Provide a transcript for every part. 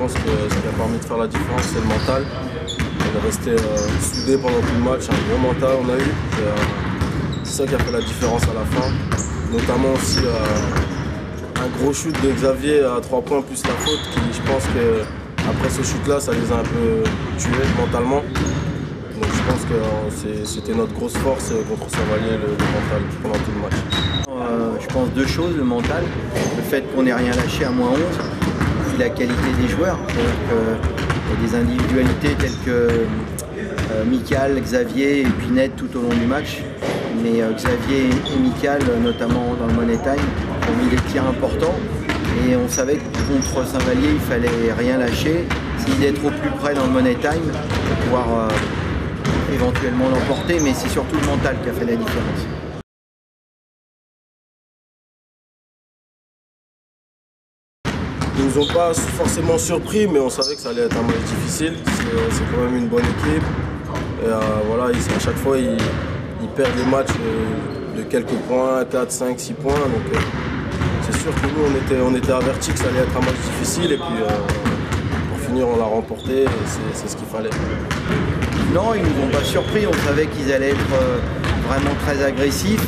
pense que ce qui a permis de faire la différence, c'est le mental. On est resté soudés pendant tout le match, un bon mental on a eu. C'est ça qui a fait la différence à la fin. Notamment aussi un gros shoot de Xavier à 3 points plus la faute qui, je pense qu'après ce shoot-là, ça les a un peu tués mentalement. Donc je pense que c'était notre grosse force contre Saint-Vallier, le mental, pendant tout le match. Je pense deux choses, le mental, le fait qu'on n'ait rien lâché à -11, puis la qualité des joueurs. Il y a des individualités telles que Michael, Xavier et puis Ned tout au long du match. Mais Xavier et Michael, notamment dans le Money Time, ont mis des tirs importants. Et on savait que contre Saint-Vallier, il fallait rien lâcher. Essayer d'être au plus près dans le Money Time pour pouvoir éventuellement l'emporter. Mais c'est surtout le mental qui a fait la différence. Ils ne nous ont pas forcément surpris, mais on savait que ça allait être un match difficile. C'est quand même une bonne équipe. Et voilà, à chaque fois, ils perdent des matchs de quelques points, 4, 5, 6 points. Donc c'est sûr que nous, on était avertis que ça allait être un match difficile. Et puis pour finir, on l'a remporté. Et c'est ce qu'il fallait. Non, ils ne nous ont pas surpris. On savait qu'ils allaient être vraiment très agressifs,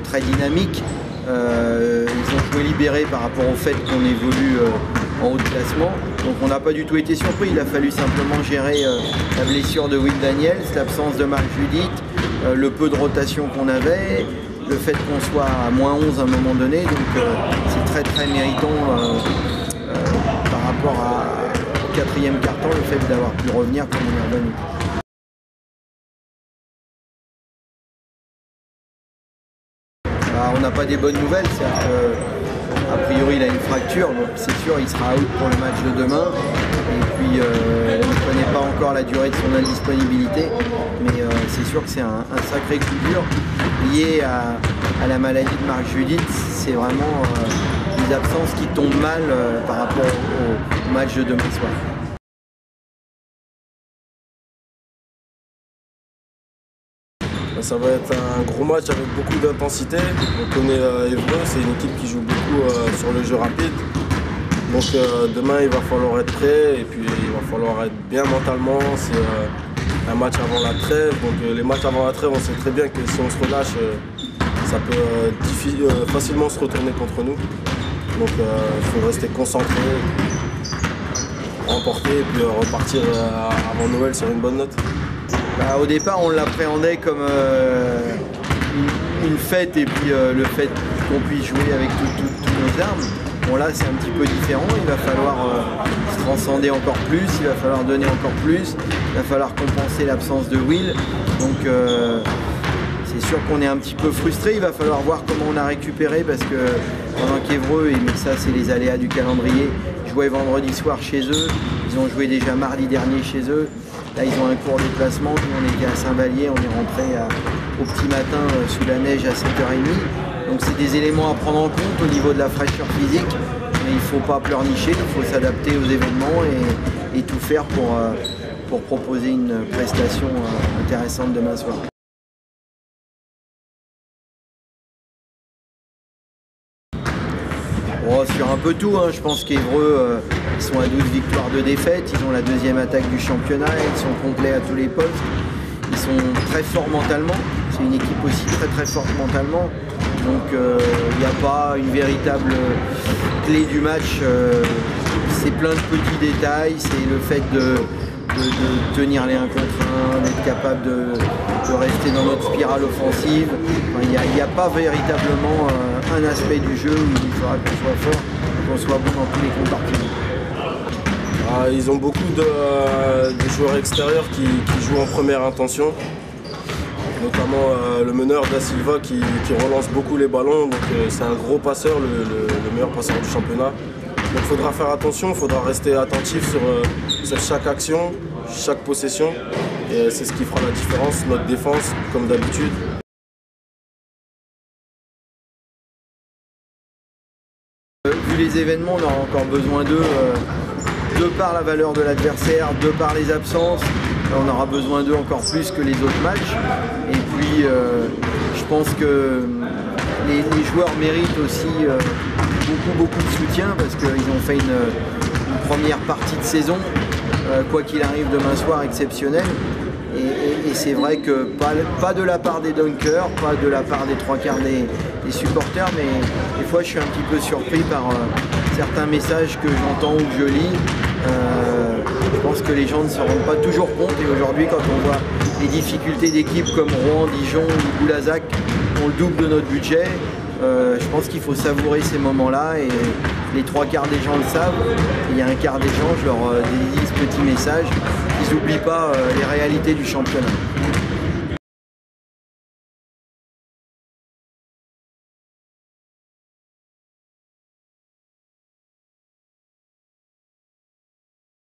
très dynamiques. Ils ont joué libérés par rapport au fait qu'on évolue en haut de classement. Donc on n'a pas du tout été surpris. Il a fallu simplement gérer la blessure de Will Daniels, l'absence de Marc Judith, le peu de rotation qu'on avait, le fait qu'on soit à -11 à un moment donné. Donc c'est très très méritant par rapport au quatrième quart-temps, le fait d'avoir pu revenir comme on est revenu. On n'a pas des bonnes nouvelles, c'est-à-dire qu'a priori il a une fracture, donc c'est sûr il sera out pour le match de demain. Et puis on ne connaît pas encore la durée de son indisponibilité, mais c'est sûr que c'est un sacré coup dur lié à la maladie de Marc Judith. C'est vraiment des absences qui tombent mal par rapport au match de demain soir. Ça va être un gros match avec beaucoup d'intensité. On connaît Évreux, c'est une équipe qui joue beaucoup sur le jeu rapide. Donc demain il va falloir être prêt et puis il va falloir être bien mentalement. C'est un match avant la trêve. Donc les matchs avant la trêve, on sait très bien que si on se relâche, ça peut facilement se retourner contre nous. Donc il faut rester concentré, remporter et puis repartir avant Noël sur une bonne note. Au départ, on l'appréhendait comme une fête et puis le fait qu'on puisse jouer avec toutes nos armes. Bon là, c'est un petit peu différent. Il va falloir se transcender encore plus, il va falloir donner encore plus, il va falloir compenser l'absence de Will. Donc c'est sûr qu'on est un petit peu frustré. Il va falloir voir comment on a récupéré parce que pendant qu'Évreux, mais ça c'est les aléas du calendrier, jouaient vendredi soir chez eux. Ils ont joué déjà mardi dernier chez eux. Là, ils ont un court déplacement. Nous, on était à Saint-Vallier, on est rentré au petit matin sous la neige à 7h30. Donc, c'est des éléments à prendre en compte au niveau de la fraîcheur physique. Mais il ne faut pas pleurnicher, il faut s'adapter aux événements et tout faire pour proposer une prestation intéressante demain soir. Bon, sur un peu tout, hein. Je pense qu'Évreux, ils sont à 12 victoires de défaite, ils ont la deuxième attaque du championnat, ils sont complets à tous les postes, ils sont très forts mentalement, c'est une équipe aussi très très forte mentalement, donc il n'y a pas une véritable clé du match, c'est plein de petits détails, c'est le fait de tenir les 1 contre 1, d'être capable de rester dans notre spirale offensive. Enfin, il n'y a pas véritablement un aspect du jeu où il faudra qu'on soit fort, qu'on soit bon dans tous les compartiments. Ils ont beaucoup de joueurs extérieurs qui jouent en première intention, notamment le meneur Da Silva qui relance beaucoup les ballons, donc c'est un gros passeur, le meilleur passeur du championnat. Donc il faudra faire attention, il faudra rester attentif sur chaque action, chaque possession. Et c'est ce qui fera la différence, notre défense, comme d'habitude. Vu les événements, on aura encore besoin d'eux, de par la valeur de l'adversaire, de par les absences. On aura besoin d'eux encore plus que les autres matchs. Et puis, je pense que les joueurs méritent aussi beaucoup de soutien parce qu'ils ont fait une première partie de saison, quoi qu'il arrive demain soir, exceptionnelle. Et c'est vrai que pas de la part des dunkers, pas de la part des trois quarts des supporters, mais des fois je suis un petit peu surpris par certains messages que j'entends ou que je lis. Je pense que les gens ne se rendent pas toujours compte, et aujourd'hui quand on voit les difficultés d'équipes comme Rouen, Dijon ou Boulazac ont le double de notre budget, je pense qu'il faut savourer ces moments-là, et les trois quarts des gens le savent. Il y a un quart des gens, je leur dédie ce petit message, ils n'oublient pas les réalités du championnat.